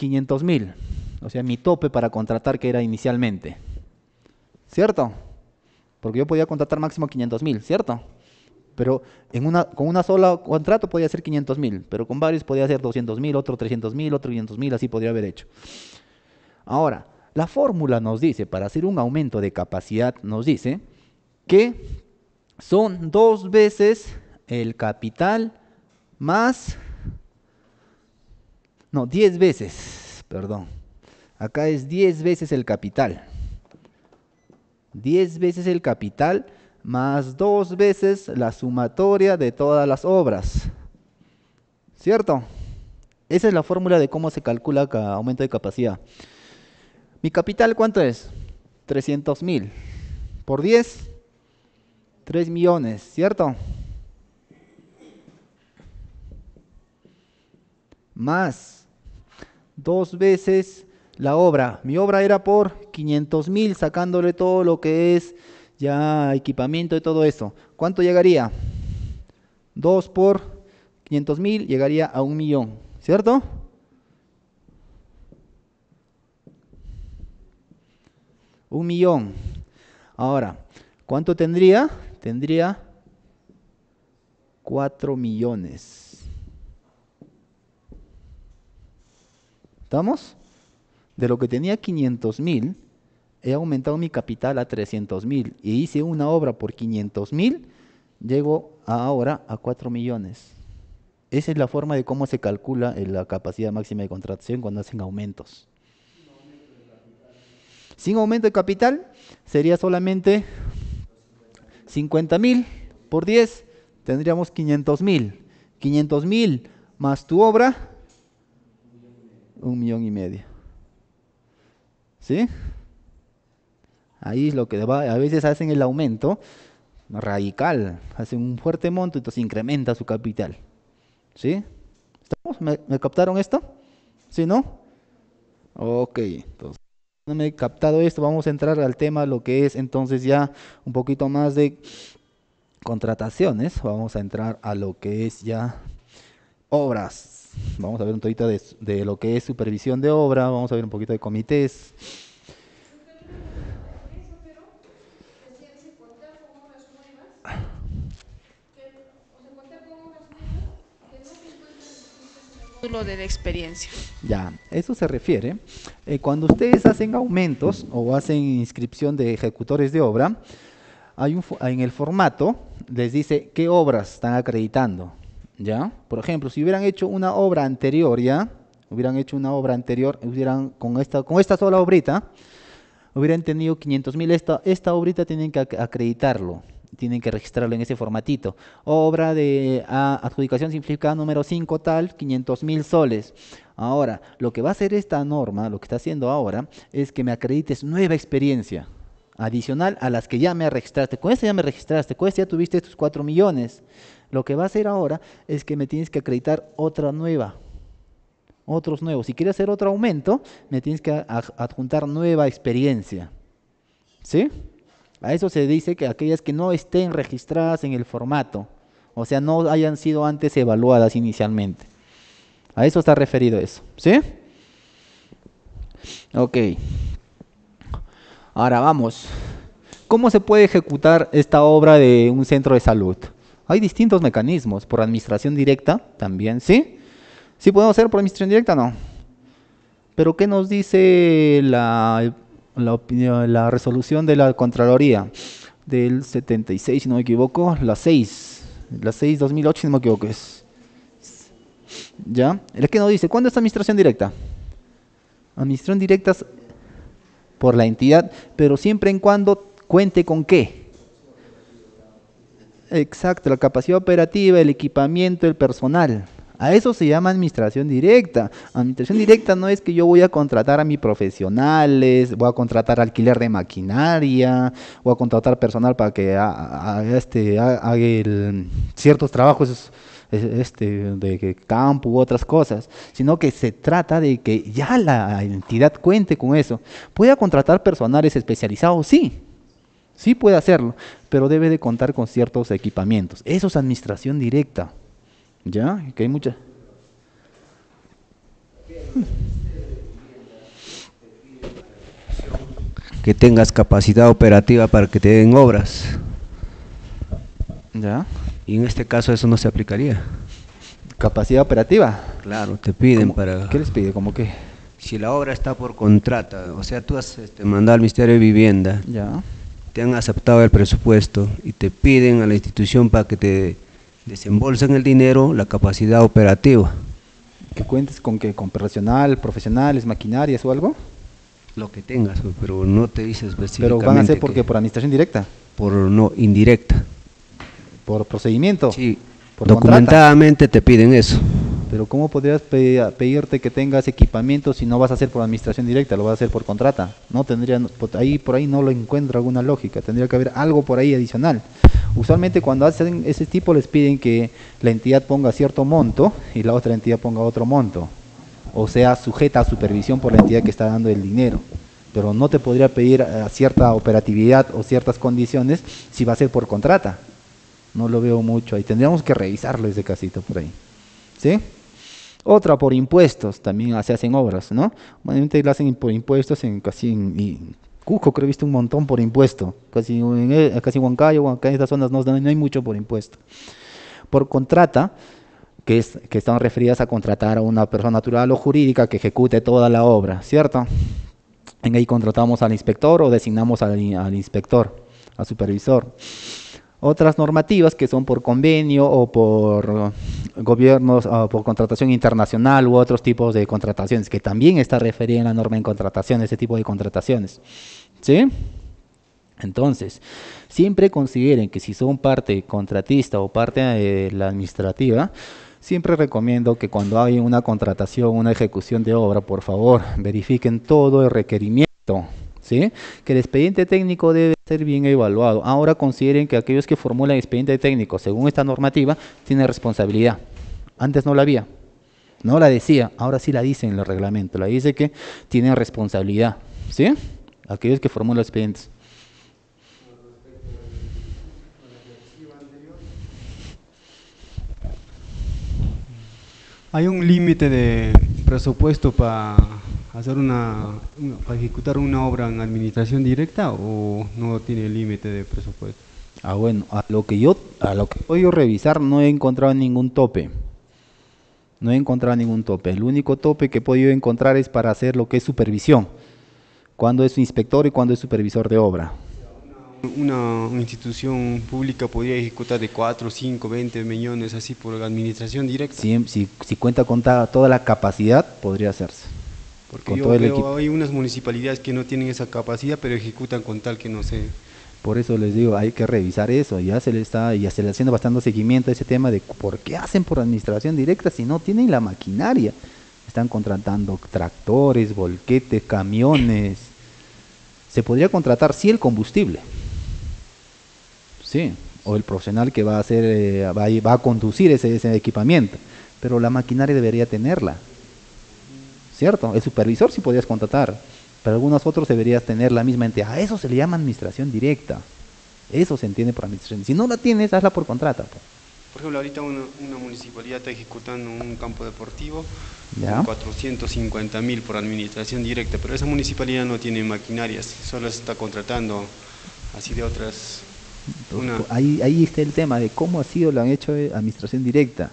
500.000. O sea, mi tope para contratar que era inicialmente. ¿Cierto? Porque yo podía contratar máximo 500.000, ¿cierto? Pero con una sola contrato podía ser 500.000, pero con varios podía ser 200.000, otro 300.000, otro 500.000, así podría haber hecho. Ahora, la fórmula nos dice, para hacer un aumento de capacidad, nos dice que son 2 veces el capital más, no, 10 veces, perdón. Acá es 10 veces el capital. 10 veces el capital más 2 veces la sumatoria de todas las obras. ¿Cierto? Esa es la fórmula de cómo se calcula cada aumento de capacidad. ¿Mi capital cuánto es? 300.000. Por 10, 3 millones, ¿cierto? Más 2 veces la obra. Mi obra era por 500.000, sacándole todo lo que es ya equipamiento y todo eso. ¿Cuánto llegaría? 2 por 500.000 llegaría a 1 millón, ¿cierto? 1 millón. Ahora, ¿cuánto tendría? Tendría 4 millones. ¿Estamos? De lo que tenía 500.000, he aumentado mi capital a 300.000 y hice una obra por 500.000, llego ahora a 4 millones. Esa es la forma de cómo se calcula la capacidad máxima de contratación cuando hacen aumentos. Sin aumento de capital sería solamente 50.000 por 10, tendríamos 500.000. 500.000 más tu obra, 1,5 millones. ¿Sí? Ahí es lo que va. A veces hacen el aumento radical, hacen un fuerte monto, entonces incrementa su capital. ¿Sí? ¿Estamos? ¿Me captaron esto? ¿Sí, no? Ok, entonces, no me he captado esto, vamos a entrar al tema, lo que es entonces ya un poquito más de contrataciones. Vamos a entrar a lo que es ya obras. Vamos a ver un poquito de lo que es supervisión de obra, vamos a ver un poquito de comités. Módulo de la experiencia. Ya, eso se refiere cuando ustedes hacen aumentos o hacen inscripción de ejecutores de obra, en el formato les dice qué obras están acreditando. ¿Ya? Por ejemplo, si hubieran hecho una obra anterior, ¿ya? Hubieran hecho una obra anterior, con esta sola obrita, hubieran tenido 500.000, esta obrita tienen que acreditarlo, tienen que registrarlo en ese formatito. Obra de adjudicación simplificada número 5 tal, 500.000 soles. Ahora, lo que va a hacer esta norma, lo que está haciendo ahora, es que me acredites nueva experiencia, adicional a las que ya me registraste. Con esta ya me registraste, con esta ya tuviste estos 4 millones. Lo que va a hacer ahora es que me tienes que acreditar otra nueva, otros nuevos. Si quieres hacer otro aumento, me tienes que adjuntar nueva experiencia. ¿Sí? A eso se dice que aquellas que no estén registradas en el formato, o sea, no hayan sido antes evaluadas inicialmente. A eso está referido eso. ¿Sí? Ok. Ahora vamos. ¿Cómo se puede ejecutar esta obra de un centro de salud? Hay distintos mecanismos. Por administración directa también, ¿sí? ¿Sí podemos hacer por administración directa? No. Pero ¿qué nos dice la resolución de la Contraloría? Del 76, si no me equivoco, la 6/2008, si no me equivoco es. ¿Ya? ¿El qué nos dice? ¿Cuándo es administración directa? Administración directa es por la entidad, pero siempre en cuando cuente con qué. Exacto, la capacidad operativa, el equipamiento, el personal. A eso se llama administración directa. Administración directa no es que yo voy a contratar a mis profesionales, voy a contratar alquiler de maquinaria, voy a contratar personal para que haga ciertos trabajos de campo u otras cosas, sino que se trata de que ya la entidad cuente con eso. ¿Puede contratar personales especializados? Sí, sí puede hacerlo, pero debe de contar con ciertos equipamientos. Eso es administración directa. ¿Ya? Que hay mucha. que tengas capacidad operativa para que te den obras. ¿Ya? Y en este caso eso no se aplicaría. Capacidad operativa. Claro, te piden ¿Cómo? para... ¿Qué les pide? ¿Cómo qué? Si la obra está por contrata, o sea, tú has mandado al Ministerio de Vivienda, Ya. te han aceptado el presupuesto y te piden a la institución para que te desembolsen el dinero, la capacidad operativa. ¿Que cuentes con qué? ¿Con personal, profesionales, maquinarias o algo? Lo que tengas, pero no te dice Pero específicamente. van a ser que- porque por administración directa, por no indirecta. por procedimiento, Sí, por contrata. documentadamente te piden eso. Pero ¿cómo podrías pedirte que tengas equipamiento si no vas a hacer por administración directa, lo vas a hacer por contrata? No tendría, por ahí no lo encuentro alguna lógica, tendría que haber algo por ahí adicional. Usualmente cuando hacen ese tipo les piden que la entidad ponga cierto monto y la otra entidad ponga otro monto, o sea, sujeta a supervisión por la entidad que está dando el dinero. Pero no te podría pedir cierta operatividad o ciertas condiciones si va a ser por contrata. No lo veo mucho ahí, tendríamos que revisarlo ese casito por ahí. ¿Sí? Otra por impuestos, también se hacen obras, ¿no? Mayormente lo hacen por impuestos y Cusco creo que he visto un montón por impuesto, casi Huancayo, en estas zonas no hay mucho por impuesto. Por contrata, que están referidas a contratar a una persona natural o jurídica que ejecute toda la obra, ¿cierto? En ahí contratamos al inspector o designamos al inspector, al supervisor. Otras normativas que son por convenio o por gobiernos, o por contratación internacional u otros tipos de contrataciones, que también está referida en la norma en contratación, ese tipo de contrataciones. ¿Sí? Entonces, siempre consideren que si son parte contratista o parte de la administrativa, siempre recomiendo que cuando hay una contratación, una ejecución de obra, por favor, verifiquen todo el requerimiento. ¿Sí? Que el expediente técnico debe ser bien evaluado. Ahora consideren que aquellos que formulan expediente técnico según esta normativa tienen responsabilidad. Antes no la había, no la decía, ahora sí la dice en el reglamento, la dice que tienen responsabilidad. ¿Sí? Aquellos que formulan expedientes. ¿Hay un límite de presupuesto para para ejecutar una obra en administración directa o no tiene límite de presupuesto? Bueno, a lo que he podido revisar no he encontrado ningún tope. No he encontrado ningún tope. El único tope que he podido encontrar es para hacer lo que es supervisión. Cuando es inspector y cuando es supervisor de obra. Una institución pública podría ejecutar de 4, 5, 20 millones así por administración directa. Si cuenta con toda la capacidad, podría hacerse. Porque Con yo todo el veo, equipo. hay unas municipalidades que no tienen esa capacidad, pero ejecutan con tal que no sé. Por eso les digo, hay que revisar eso. Ya se le está haciendo bastante seguimiento a ese tema de por qué hacen por administración directa si no tienen la maquinaria. Están contratando tractores, volquetes, camiones. Se podría contratar sí el combustible. Sí, o el profesional que va a hacer, va a conducir ese equipamiento, pero la maquinaria debería tenerla, ¿cierto? El supervisor sí podrías contratar, pero algunos otros deberías tener la misma entidad. A eso se le llama administración directa, eso se entiende por administración. Si no la tienes, hazla por contrata. Por ejemplo, ahorita una municipalidad está ejecutando un campo deportivo, ¿Ya? 450.000 por administración directa, pero esa municipalidad no tiene maquinarias, solo se está contratando así de otras. Entonces, ahí está el tema de cómo ha sido, lo han hecho administración directa.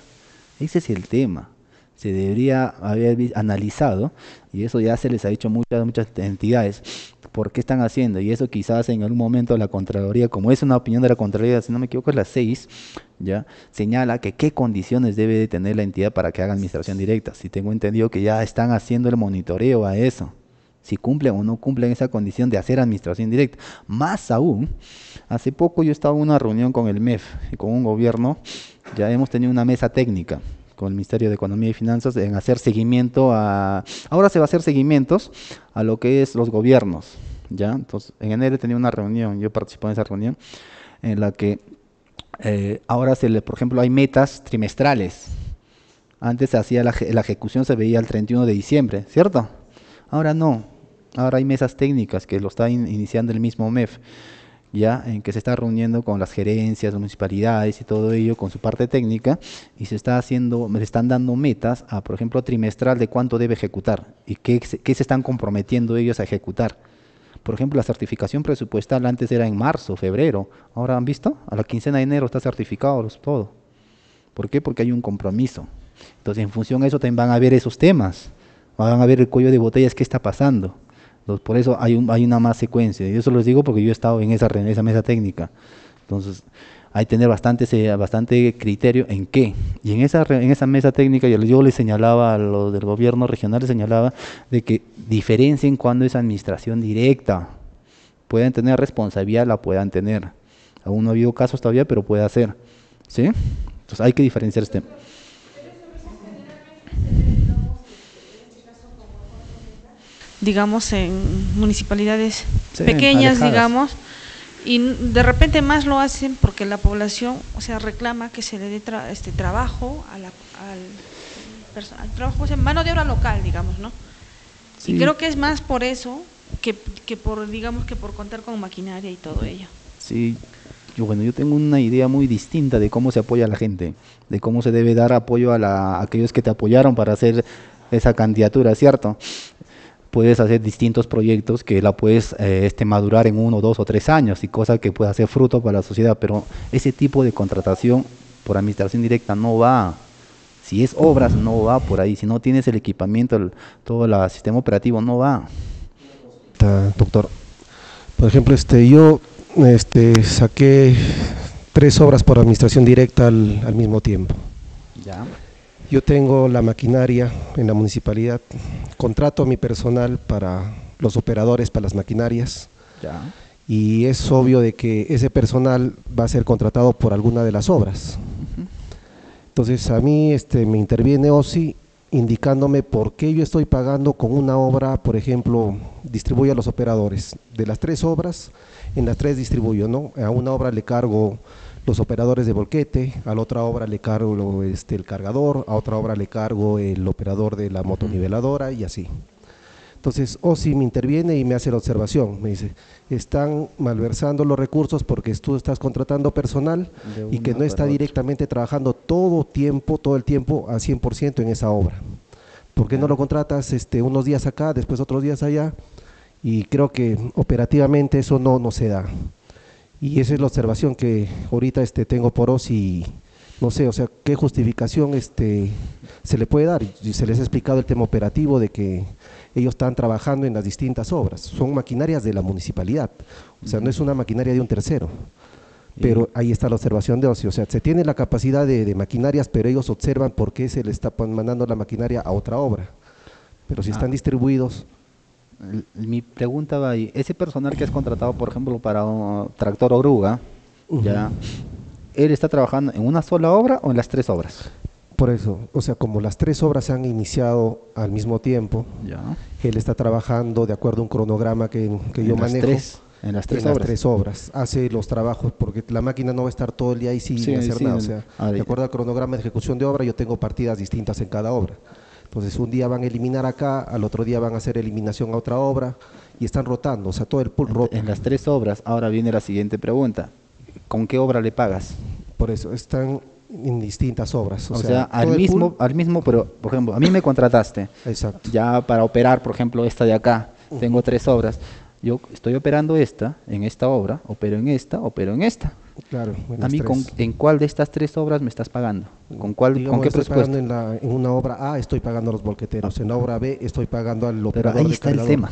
Ese es el tema. Se debería haber analizado, y eso ya se les ha hecho muchas entidades, por qué están haciendo, y eso quizás en algún momento la Contraloría, como es una opinión de la Contraloría, si no me equivoco es la 6, ya señala que qué condiciones debe de tener la entidad para que haga administración directa. Si tengo entendido que ya están haciendo el monitoreo a eso, si cumplen o no cumplen esa condición de hacer administración directa. Más aún, hace poco yo estaba en una reunión con el MEF y con un gobierno, ya hemos tenido una mesa técnica con el Ministerio de Economía y Finanzas en hacer seguimiento ahora se va a hacer seguimientos a lo que es los gobiernos, ¿ya? Entonces, en enero he tenido una reunión, yo participé en esa reunión, en la que ahora por ejemplo, hay metas trimestrales. Antes se hacía la ejecución, se veía el 31 de diciembre, ¿cierto? Ahora no, ahora hay mesas técnicas que lo está iniciando el mismo MEF, ya en que se está reuniendo con las gerencias, municipalidades y todo ello con su parte técnica y le están dando metas por ejemplo, trimestral de cuánto debe ejecutar y qué se están comprometiendo ellos a ejecutar. Por ejemplo, la certificación presupuestal antes era en marzo, febrero. Ahora han visto, a la quincena de enero está certificado todo. ¿Por qué? Porque hay un compromiso. Entonces, en función de eso también van a ver esos temas. Van a ver el cuello de botellas, qué está pasando. Entonces, por eso hay una más secuencia. Y eso les digo porque yo he estado en esa mesa técnica. Entonces, hay que tener bastante criterio en qué. Y en esa mesa técnica yo les señalaba a los del gobierno regional, les señalaba de que diferencien cuando es administración directa. Pueden tener responsabilidad, la puedan tener. Aún no ha habido casos todavía, pero puede hacer. ¿Sí? Entonces hay que diferenciar este. Digamos, en municipalidades Sí, pequeñas, alejadas. digamos, y de repente más lo hacen porque la población, o sea, reclama que se le dé trabajo al trabajo, o sea, mano de obra local, digamos, ¿no? Sí. Y creo que es más por eso que por, digamos, que por contar con maquinaria y todo ello. Sí, yo tengo una idea muy distinta de cómo se apoya a la gente, de cómo se debe dar apoyo a aquellos que te apoyaron para hacer esa candidatura, ¿cierto? Puedes hacer distintos proyectos que la puedes madurar en 1, 2 o 3 años y cosas que pueda hacer fruto para la sociedad, pero ese tipo de contratación por administración directa no va. Si es obras, no va por ahí. Si no tienes el equipamiento, todo el sistema operativo, no va. Doctor, por ejemplo, yo saqué 3 obras por administración directa al mismo tiempo. Ya. Yo tengo la maquinaria en la municipalidad, contrato a mi personal para los operadores, para las maquinarias, Ya. y es obvio de que ese personal va a ser contratado por alguna de las obras. Entonces a mí me interviene OSI indicándome por qué yo estoy pagando con una obra, por ejemplo, distribuyo a los operadores. De las 3 obras, en las 3 distribuyo, ¿no? A una obra le cargo los operadores de volquete, a la otra obra le cargo el cargador, a otra obra le cargo el operador de la motoniveladora y así. Entonces OSI me interviene y me hace la observación, me dice, están malversando los recursos porque tú estás contratando personal y que no está directamente trabajando todo el tiempo a 100% en esa obra. ¿Por qué no lo contratas unos días acá, después otros días allá? Y creo que operativamente eso no se da. Y esa es la observación que ahorita tengo por OSI, no sé, o sea, qué justificación se le puede dar. Y se les ha explicado el tema operativo de que ellos están trabajando en las distintas obras, son maquinarias de la municipalidad, o sea, no es una maquinaria de un tercero, pero ahí está la observación de OSI, o sea, se tiene la capacidad de maquinarias, pero ellos observan por qué se le está mandando la maquinaria a otra obra, pero si están distribuidos. Mi pregunta va ahí, ese personal que has contratado, por ejemplo, para un tractor oruga, ya, ¿él está trabajando en una sola obra o en las 3 obras? Por eso, o sea, como las 3 obras se han iniciado al mismo tiempo, Ya. él está trabajando de acuerdo a un cronograma que yo manejo. En las 3 en obras. las 3 obras, hace los trabajos, porque la máquina no va a estar todo el día ahí sin hacer nada, o sea, de acuerdo al cronograma de ejecución de obra, yo tengo partidas distintas en cada obra. Entonces un día van a eliminar acá, al otro día van a hacer eliminación a otra obra, y están rotando, o sea, todo el pool rota. En las 3 obras, ahora viene la siguiente pregunta, ¿con qué obra le pagas? Por eso, están en distintas obras. O sea, al mismo, pero, por ejemplo, a mí me contrataste, exacto, ya para operar, por ejemplo, esta de acá, tengo 3 obras, yo estoy operando en esta obra, opero en esta. claro. A mí, ¿en cuál de estas 3 obras me estás pagando? ¿Con qué presupuesto? En una obra A estoy pagando a los volqueteros, en la obra B estoy pagando al operador. Pero ahí está el tema.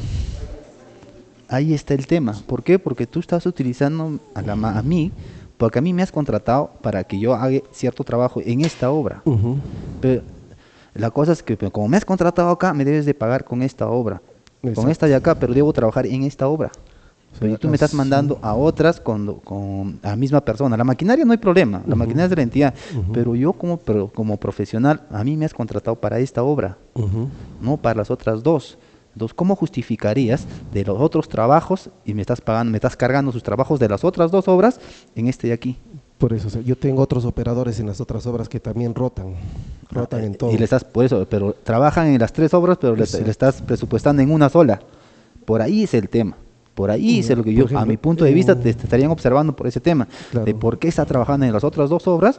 Ahí está el tema. ¿Por qué? Porque tú estás utilizando a mí, porque a mí me has contratado para que yo haga cierto trabajo en esta obra. Pero la cosa es que como me has contratado acá, me debes de pagar con esta obra. Exacto. Con esta de acá, pero debo trabajar en esta obra. Pero tú me estás mandando a otras con la misma persona. La maquinaria no hay problema, la maquinaria es de la entidad, pero yo como profesional, a mí me has contratado para esta obra, no para las otras 2. Entonces, ¿cómo justificarías de los otros trabajos y me estás cargando sus trabajos de las otras 2 obras en este de aquí? Por eso, o sea, yo tengo otros operadores en las otras obras que también rotan en todo. Y le estás, por eso, pero trabajan en las 3 obras, pero le estás presupuestando en una sola. Por ahí es el tema. Por ahí es lo que yo, ejemplo, a mi punto de vista, te estarían observando por ese tema, claro, de por qué está trabajando en las otras 2 obras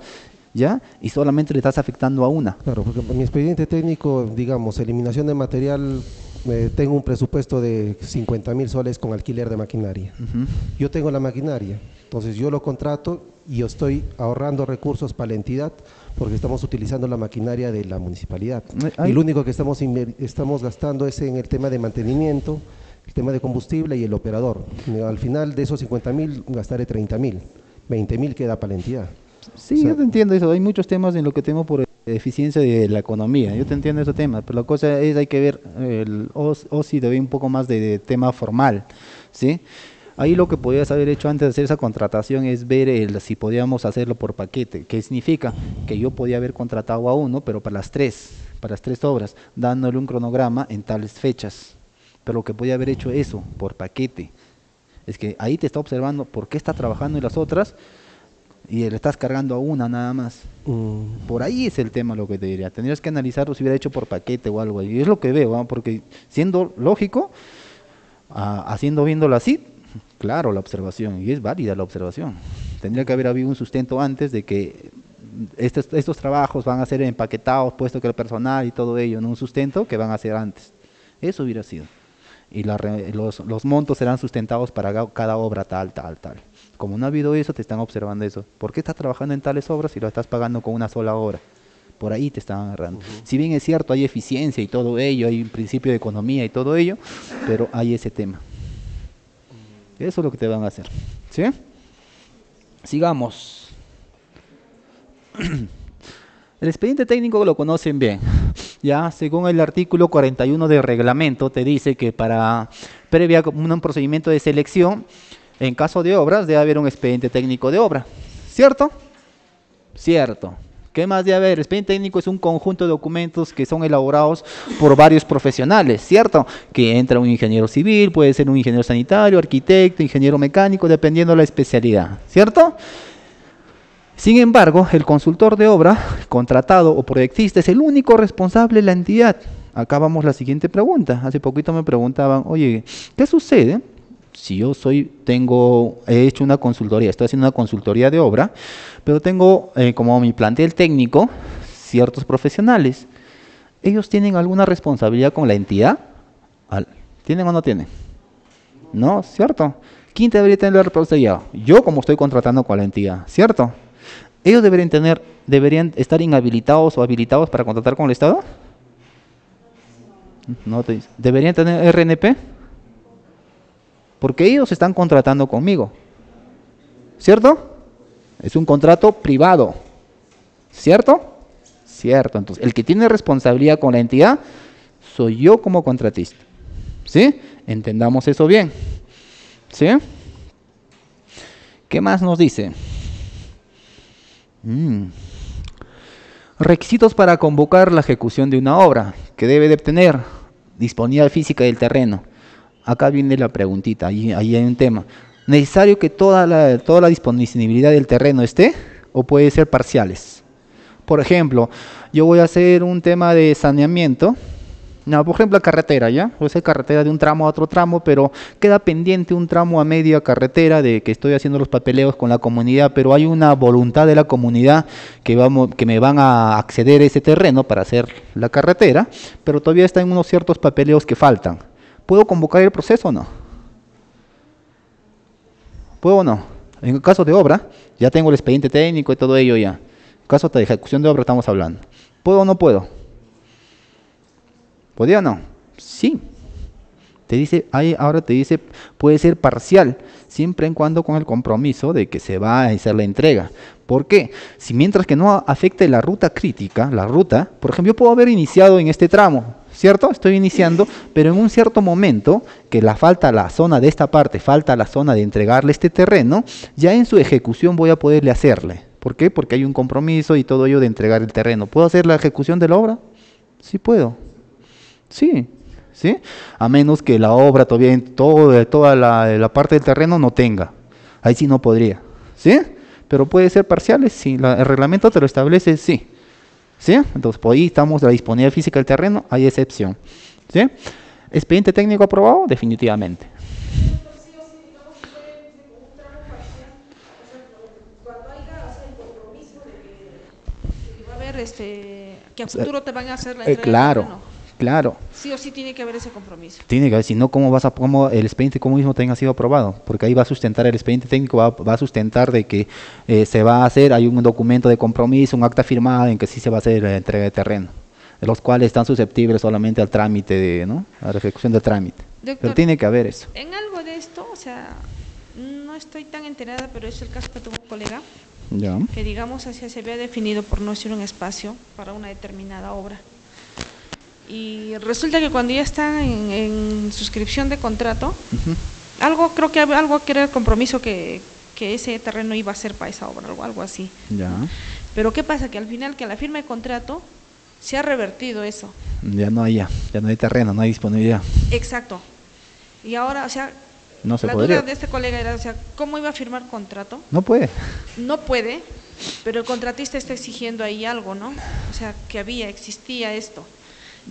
¿ya? Y solamente le estás afectando a una. Claro, porque mi expediente técnico, digamos, eliminación de material, tengo un presupuesto de 50.000 soles con alquiler de maquinaria. Yo tengo la maquinaria, entonces yo lo contrato y yo estoy ahorrando recursos para la entidad porque estamos utilizando la maquinaria de la municipalidad. Y lo único que estamos gastando es en el tema de mantenimiento, el tema de combustible y el operador. Al final de esos 50.000 gastaré 30.000, 20.000 queda para la entidad. Sí, o sea, yo te entiendo eso. Hay muchos temas en lo que tengo por eficiencia de la economía. Yo te entiendo ese tema, pero la cosa es, hay que ver, el OSI debe un poco más de tema formal, ¿sí? Ahí lo que podías haber hecho antes de hacer esa contratación es ver si podíamos hacerlo por paquete. ¿Qué significa? Que yo podía haber contratado a uno, pero para las tres obras, dándole un cronograma en tales fechas. Pero lo que podía haber hecho eso, por paquete. Es que ahí te está observando por qué está trabajando en las otras y le estás cargando a una nada más. Por ahí es el tema lo que te diría. Tendrías que analizarlo si hubiera hecho por paquete o algo. Y es lo que veo, ¿no? Porque siendo lógico, viéndolo así, claro, la observación, y es válida la observación. Tendría que haber habido un sustento antes de que estos trabajos van a ser empaquetados, puesto que el personal y todo ello, no un sustento que van a ser antes. Eso hubiera sido. Y los montos serán sustentados para cada obra tal. Como no ha habido eso, te están observando eso. ¿Por qué estás trabajando en tales obras si lo estás pagando con una sola obra? Por ahí te están agarrando. Si bien es cierto, hay eficiencia y todo ello, hay un principio de economía y todo ello, pero hay ese tema. Eso es lo que te van a hacer. ¿Sí? Sigamos. El expediente técnico lo conocen bien. Ya, según el artículo 41 del reglamento, te dice que previa un procedimiento de selección, en caso de obras, debe haber un expediente técnico de obra. ¿Cierto? Cierto. ¿Qué más debe haber? El expediente técnico es un conjunto de documentos que son elaborados por varios profesionales, ¿cierto? Que entra un ingeniero civil, puede ser un ingeniero sanitario, arquitecto, ingeniero mecánico, dependiendo de la especialidad, ¿cierto? Sin embargo, el consultor de obra, contratado o proyectista, es el único responsable de la entidad. Acá vamos a la siguiente pregunta. Hace poquito me preguntaban, oye, ¿qué sucede si yo he hecho una consultoría, estoy haciendo una consultoría de obra, pero tengo como mi plantel técnico ciertos profesionales? ¿Ellos tienen alguna responsabilidad con la entidad? ¿Tienen o no tienen? No, ¿cierto? ¿Quién debería tener la responsabilidad? Yo, como estoy contratando con la entidad, ¿cierto? ¿Ellos deberían estar inhabilitados o habilitados para contratar con el Estado? No te dice. ¿Deberían tener RNP? Porque ellos están contratando conmigo, ¿cierto? Es un contrato privado, ¿cierto? Cierto. Entonces, el que tiene responsabilidad con la entidad soy yo como contratista, ¿sí? Entendamos eso bien, ¿sí? ¿Qué más nos dice? Requisitos para convocar la ejecución de una obra que debe de tener disponibilidad física del terreno. Acá viene la preguntita, ahí hay un tema. ¿Necesario que toda la disponibilidad del terreno esté o puede ser parciales? Por ejemplo, yo voy a hacer un tema de saneamiento. No, por ejemplo, la carretera, ¿ya? Voy a hacer carretera de un tramo a otro tramo, pero queda pendiente un tramo a media carretera de que estoy haciendo los papeleos con la comunidad, pero hay una voluntad de la comunidad que me van a acceder a ese terreno para hacer la carretera, pero todavía están unos ciertos papeleos que faltan. ¿Puedo convocar el proceso o no? ¿Puedo o no? En el caso de obra, ya tengo el expediente técnico y todo ello ya. En caso de ejecución de obra estamos hablando. ¿Puedo o no puedo? ¿Podría o no? Sí. Ahora te dice, puede ser parcial, siempre en cuando con el compromiso de que se va a hacer la entrega. ¿Por qué? Si mientras que no afecte la ruta crítica, por ejemplo, yo puedo haber iniciado en este tramo, ¿cierto? Estoy iniciando, pero en un cierto momento, que falta la zona de esta parte, falta la zona de entregarle este terreno, ya en su ejecución voy a poderle hacerle. ¿Por qué? Porque hay un compromiso y todo ello de entregar el terreno. ¿Puedo hacer la ejecución de la obra? Sí puedo. Sí. ¿Sí? A menos que la obra todavía toda la parte del terreno no tenga. Ahí sí no podría. ¿Sí? Pero puede ser parciales, sí. El reglamento te lo establece, sí. ¿Sí? Entonces, por ahí estamos, la disponibilidad física del terreno, hay excepción. ¿Sí? ¿Expediente técnico aprobado? Definitivamente. que a futuro te van a hacer la entrega del Claro, terreno. claro. Sí o sí tiene que haber ese compromiso. Tiene que haber, si no, ¿cómo el expediente cómo mismo tenga sido aprobado? Porque ahí va a sustentar, el expediente técnico va a sustentar de que se va a hacer, hay un documento de compromiso, un acta firmada en que sí se va a hacer la entrega de terreno, de los cuales están susceptibles solamente al trámite, ¿no? A la ejecución del trámite. Doctor, Pero tiene que haber eso. en algo de esto, o sea, no estoy tan enterada, pero es el caso que tuvo un colega, Ya. que digamos así se había definido por no ser un espacio para una determinada obra. Y resulta que cuando ya está en suscripción de contrato, Ujú. creo que algo que era el compromiso que ese terreno iba a ser para esa obra, algo así. Ya. Pero ¿qué pasa? Que al final, que a la firma de contrato, se ha revertido eso. Ya no hay terreno, no hay disponibilidad. Exacto. Y ahora, o sea, No se la podría. duda de este colega era, o sea, ¿cómo iba a firmar contrato? No puede. No puede, pero el contratista está exigiendo ahí algo, ¿no? O sea, que existía esto.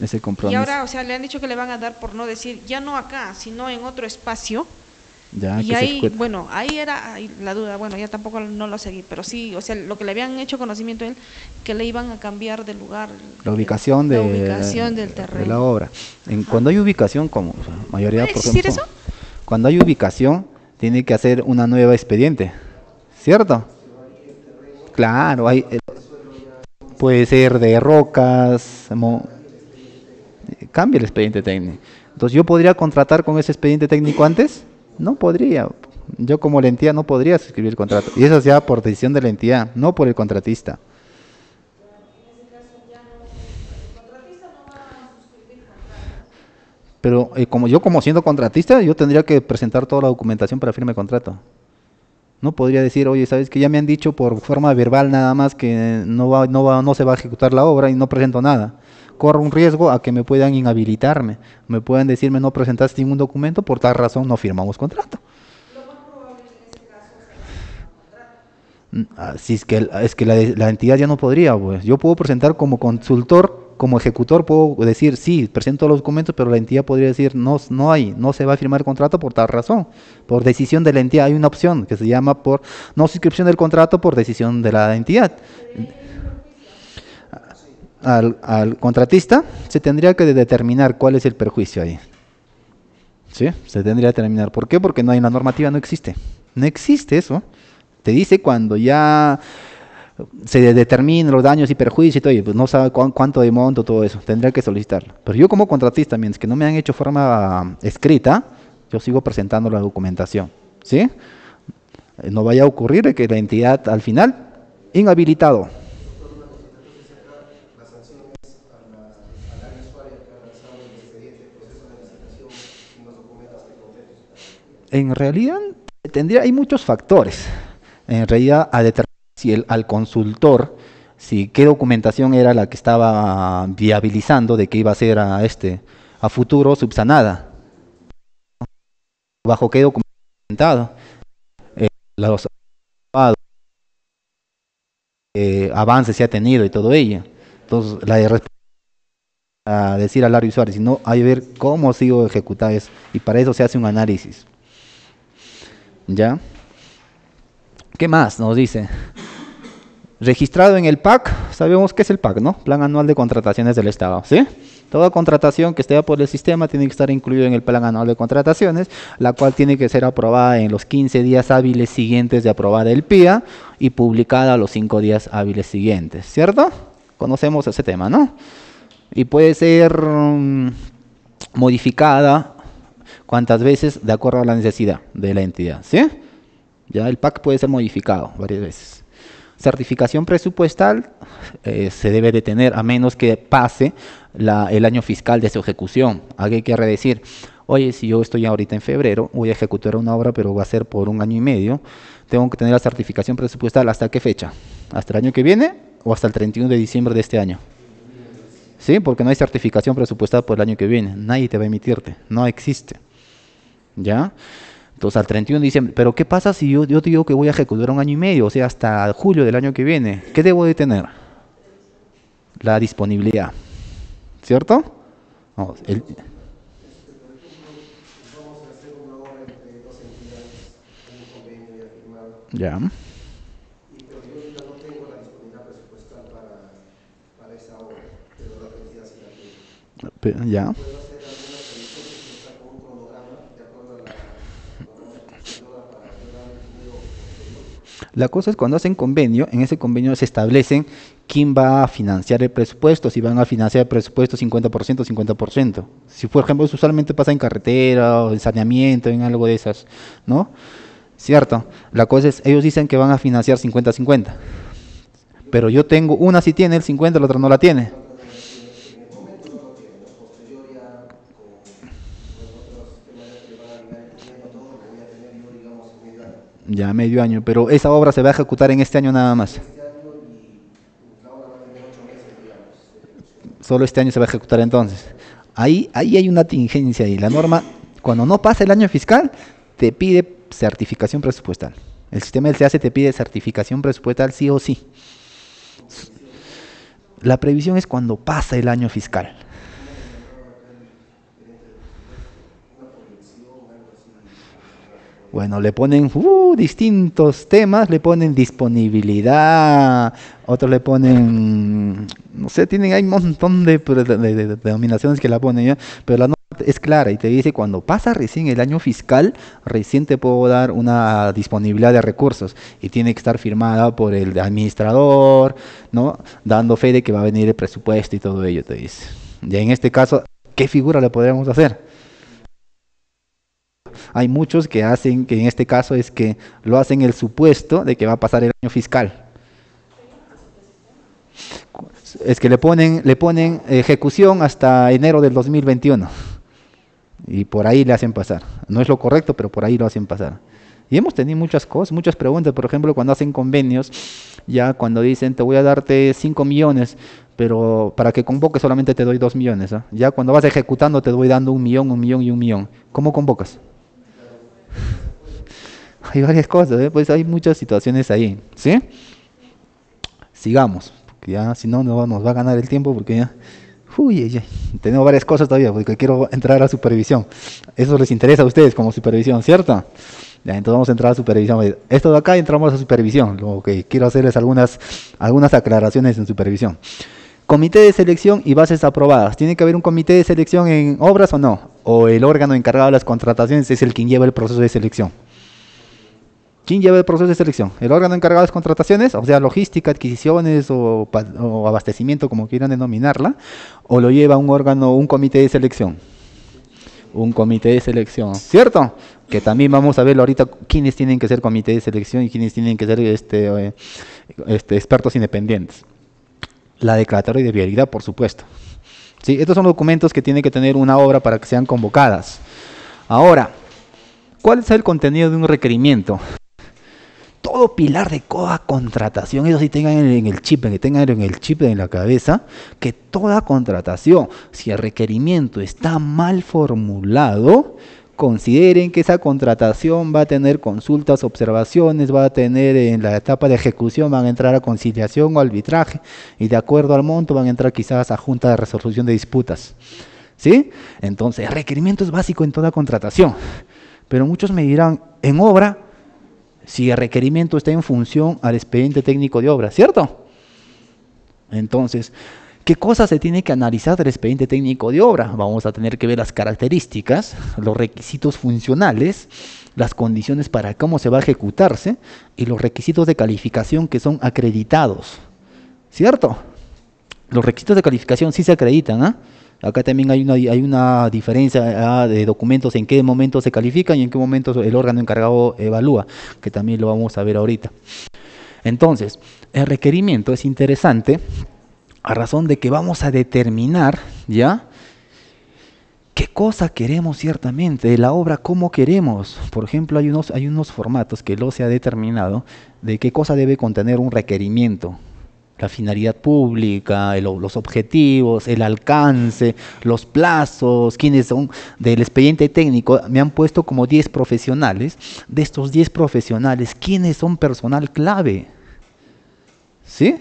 Ese Y compromiso. ahora, o sea, le han dicho que le van a dar, por no decir, ya no acá, sino en otro espacio. Ya, Y que se ahí, ejecute. bueno, ahí era la duda, bueno, ya tampoco no lo seguí, pero sí, o sea, lo que le habían hecho conocimiento a él, que le iban a cambiar de lugar. La ubicación, la ubicación del de terreno. la obra. Cuando hay ubicación, como o sea, mayoría, ¿Puede por existir ejemplo, eso? cuando hay ubicación, tiene que hacer una nueva expediente, ¿cierto? Claro, puede ser de rocas, cambia el expediente técnico. Entonces, ¿yo podría contratar con ese expediente técnico antes? No podría. Yo como la entidad no podría suscribir el contrato. Y eso ya por decisión de la entidad, no por el contratista. Pero como siendo contratista, yo tendría que presentar toda la documentación para firma de contrato. No podría decir, oye, sabes que ya me han dicho por forma verbal nada más que no se va a ejecutar la obra y no presento nada. Corro un riesgo a que me puedan inhabilitarme, me puedan decirme no presentaste ningún documento, por tal razón no firmamos contrato. Si es que la entidad ya no podría, pues. Yo puedo presentar como consultor, como ejecutor, puedo decir, sí, presento los documentos, pero la entidad podría decir, no se va a firmar el contrato por tal razón. Por decisión de la entidad hay una opción que se llama por no suscripción del contrato por decisión de la entidad. Al contratista se tendría que determinar cuál es el perjuicio ahí. ¿Sí? Se tendría que determinar. ¿Por qué? Porque no hay la normativa, no existe. No existe eso. Te dice cuando ya se determinen los daños y perjuicios y todo, y pues no sabe cuánto de monto, todo eso, tendría que solicitarlo. Pero yo como contratista, mientras que no me han hecho forma escrita, yo sigo presentando la documentación, ¿sí? No vaya a ocurrir que la entidad al final, inhabilitado. En realidad, hay muchos factores. En realidad, a determinar si al consultor, si qué documentación era la que estaba viabilizando de que iba a ser a futuro subsanada, bajo qué documentado, los avances se ha tenido y todo ello. Entonces, la de a decir al área usuario, sino hay que ver cómo ha sido ejecutado eso, y para eso se hace un análisis. ¿Ya? ¿Qué más nos dice? Registrado en el PAC, sabemos qué es el PAC, ¿no? Plan Anual de Contrataciones del Estado, ¿sí? Toda contratación que esté por el sistema tiene que estar incluida en el Plan Anual de Contrataciones, la cual tiene que ser aprobada en los 15 días hábiles siguientes de aprobada el PIA y publicada a los 5 días hábiles siguientes, ¿cierto? Conocemos ese tema, ¿no? Y puede ser modificada cuantas veces de acuerdo a la necesidad de la entidad, ¿sí? Ya el PAC puede ser modificado varias veces. Certificación presupuestal se debe de tener a menos que pase el año fiscal de su ejecución. Aquí hay que decir, oye, si yo estoy ahorita en febrero, voy a ejecutar una obra, pero va a ser por 1 año y medio, tengo que tener la certificación presupuestal, ¿hasta qué fecha? ¿Hasta el año que viene o hasta el 31 de diciembre de este año? Sí, porque no hay certificación presupuestal por el año que viene, nadie te va a emitirte, no existe. ¿Ya? Entonces al 31 de diciembre, pero ¿qué pasa si yo te digo que voy a ejecutar 1 año y medio, o sea, hasta julio del año que viene? ¿Qué debo de tener? La disponibilidad, ¿cierto? Vamos, ya. Ya. La cosa es cuando hacen convenio, en ese convenio se establecen quién va a financiar el presupuesto, si van a financiar el presupuesto 50%, 50%. Si por ejemplo, eso usualmente pasa en carretera o en saneamiento, en algo de esas, ¿no? Cierto. La cosa es, ellos dicen que van a financiar 50-50. Pero yo tengo, una sí tiene el 50, la otra no la tiene. Ya medio año, pero esa obra se va a ejecutar en este año nada más. Solo este año se va a ejecutar entonces. Ahí hay una tingencia y la norma, cuando no pasa el año fiscal, te pide certificación presupuestal. El sistema del SEACE te pide certificación presupuestal sí o sí. La previsión es cuando pasa el año fiscal. Bueno, le ponen distintos temas, le ponen disponibilidad, otros le ponen, no sé, hay un montón de denominaciones que la ponen, ¿ya? Pero la norma es clara y te dice cuando pasa recién el año fiscal, recién te puedo dar una disponibilidad de recursos y tiene que estar firmada por el administrador, ¿no? Dando fe de que va a venir el presupuesto y todo ello, te dice. Ya en este caso, ¿qué figura le podríamos hacer? Hay muchos que hacen, que en este caso es que lo hacen el supuesto de que va a pasar el año fiscal. Es que le ponen ejecución hasta enero del 2021. Y por ahí le hacen pasar. No es lo correcto, pero por ahí lo hacen pasar. Y hemos tenido muchas cosas, muchas preguntas. Por ejemplo, cuando hacen convenios, ya cuando dicen te voy a darte 5 millones, pero para que convoques solamente te doy 2 millones. ¿Eh? Ya cuando vas ejecutando te voy dando 1 millón, 1 millón y 1 millón. ¿Cómo convocas? Hay varias cosas, pues hay muchas situaciones ahí, ¿sí? Sigamos, porque ya si no nos va a ganar el tiempo, porque ya, tenemos varias cosas todavía, porque quiero entrar a supervisión. Eso les interesa a ustedes como supervisión, ¿cierto? Ya, entonces vamos a entrar a supervisión. Esto de acá entramos a supervisión, lo que quiero hacerles algunas aclaraciones en supervisión. Comité de selección y bases aprobadas. ¿Tiene que haber un comité de selección en obras o no? ¿O el órgano encargado de las contrataciones es el quien lleva el proceso de selección? ¿Quién lleva el proceso de selección? ¿El órgano encargado de las contrataciones? O sea, logística, adquisiciones o abastecimiento, como quieran denominarla. ¿O lo lleva un órgano, un comité de selección? Un comité de selección, ¿cierto? Que también vamos a verlo ahorita, quiénes tienen que ser comité de selección y quiénes tienen que ser expertos independientes. La declaratoria de viabilidad, por supuesto. ¿Sí? Estos son los documentos que tiene que tener una obra para que sean convocadas. Ahora, ¿cuál es el contenido de un requerimiento? Todo pilar de toda contratación, eso sí tengan en el chip, que tengan en el chip en la cabeza, que toda contratación, si el requerimiento está mal formulado, consideren que esa contratación va a tener consultas, observaciones, va a tener en la etapa de ejecución, van a entrar a conciliación o arbitraje, y de acuerdo al monto van a entrar quizás a junta de resolución de disputas. ¿Sí? Entonces, el requerimiento es básico en toda contratación, pero muchos me dirán, en obra, si el requerimiento está en función al expediente técnico de obra, ¿cierto? Entonces, ¿qué cosas se tiene que analizar del expediente técnico de obra? Vamos a tener que ver las características, los requisitos funcionales, las condiciones para cómo se va a ejecutarse y los requisitos de calificación que son acreditados, ¿cierto? Los requisitos de calificación sí se acreditan, ¿ah? Acá también hay una diferencia de documentos en qué momento se califican y en qué momento el órgano encargado evalúa, que también lo vamos a ver ahorita. Entonces, el requerimiento es interesante a razón de que vamos a determinar, ¿ya?, qué cosa queremos ciertamente, de la obra, cómo queremos. Por ejemplo, hay unos formatos que lo se ha determinado de qué cosa debe contener un requerimiento. La finalidad pública, los objetivos, el alcance, los plazos, quiénes son del expediente técnico. Me han puesto como 10 profesionales. De estos 10 profesionales, ¿quiénes son personal clave? ¿Sí?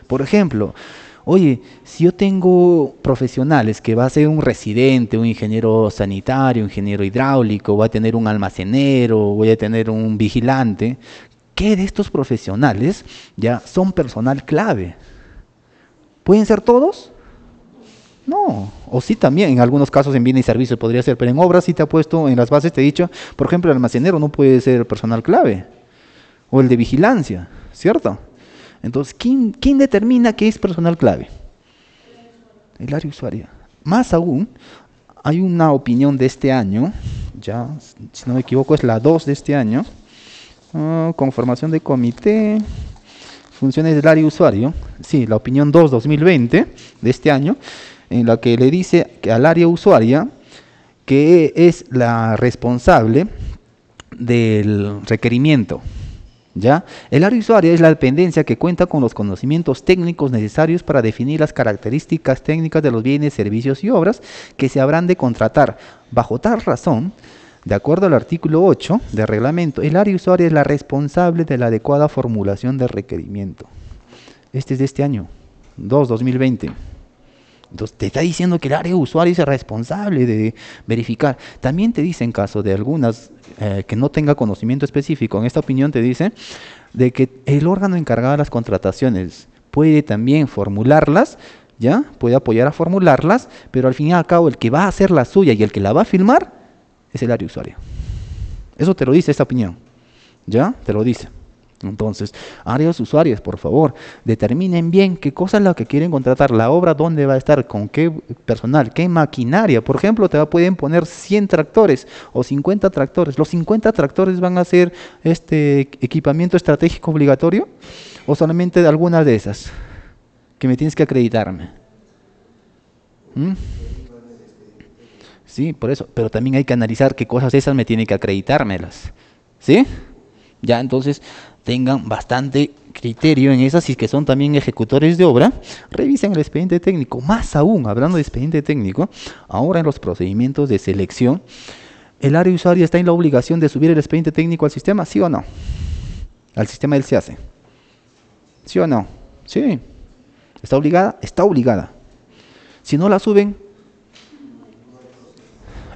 Por ejemplo, oye, si yo tengo profesionales que va a ser un residente, un ingeniero sanitario, un ingeniero hidráulico, voy a tener un almacenero, voy a tener un vigilante, ¿qué de estos profesionales ya son personal clave? ¿Pueden ser todos? No, o sí también, en algunos casos en bienes y servicios podría ser, pero en obras sí te ha puesto, en las bases te he dicho, por ejemplo, el almacenero no puede ser personal clave, o el de vigilancia, ¿cierto? Entonces, ¿quién determina qué es personal clave? El área usuaria. Más aún, hay una opinión de este año, ya, si no me equivoco, es la 2 de este año, conformación de comité, funciones del área usuario, sí, la opinión 2/2020 de este año, en la que le dice que al área usuaria que es la responsable del requerimiento. ¿Ya? El área usuaria es la dependencia que cuenta con los conocimientos técnicos necesarios para definir las características técnicas de los bienes, servicios y obras que se habrán de contratar. Bajo tal razón, de acuerdo al artículo 8 del reglamento, el área usuaria es la responsable de la adecuada formulación del requerimiento. Este es de este año, 2020. Entonces te está diciendo que el área usuaria es el responsable de verificar. También te dice en caso de algunas que no tenga conocimiento específico, en esta opinión te dice de que el órgano encargado de las contrataciones puede también formularlas, ¿ya? Puede apoyar a formularlas, pero al fin y al cabo el que va a hacer la suya y el que la va a firmar es el área usuaria. Eso te lo dice esta opinión, ¿ya? Te lo dice. Entonces, áreas usuarias, por favor, determinen bien qué cosa es la que quieren contratar, la obra, dónde va a estar, con qué personal, qué maquinaria. Por ejemplo, pueden poner 100 tractores o 50 tractores. ¿Los 50 tractores van a ser este equipamiento estratégico obligatorio o solamente de algunas de esas que me tienes que acreditarme? Sí, por eso, pero también hay que analizar qué cosas esas me tienen que acreditármelas. ¿Sí? Ya, entonces tengan bastante criterio en esas, y que son también ejecutores de obra, revisen el expediente técnico. Más aún, hablando de expediente técnico, ahora en los procedimientos de selección, ¿el área usuaria está en la obligación de subir el expediente técnico al sistema? ¿Sí o no? Al sistema del SEACE. ¿Sí o no? Sí. ¿Está obligada? Está obligada. Si no la suben,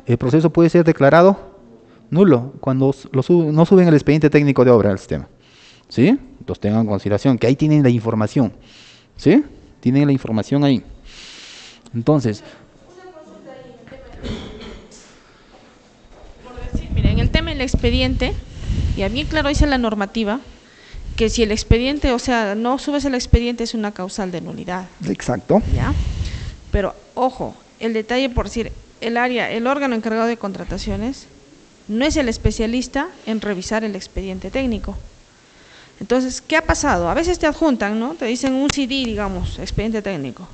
el proceso puede ser declarado nulo cuando no suben el expediente técnico de obra al sistema. ¿Sí? Entonces tengan en consideración que ahí tienen la información. ¿Sí? Tienen la información ahí. Entonces, por decir, mira, en el tema del expediente, ya bien claro dice la normativa, que si el expediente, o sea, no subes el expediente es una causal de nulidad. exacto. ¿Ya? Pero, ojo, el detalle por decir, el órgano encargado de contrataciones no es el especialista en revisar el expediente técnico. Entonces, ¿qué ha pasado? A veces te adjuntan, ¿no? Te dicen un CD, digamos, expediente técnico.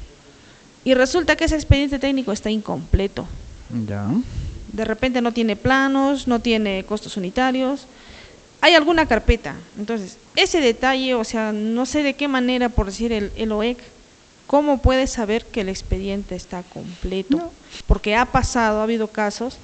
Y resulta que ese expediente técnico está incompleto. Ya. De repente no tiene planos, no tiene costos unitarios. Hay alguna carpeta. Entonces, ese detalle, o sea, no sé de qué manera, por decir el OEC, ¿cómo puedes saber que el expediente está completo? No. Porque ha habido casos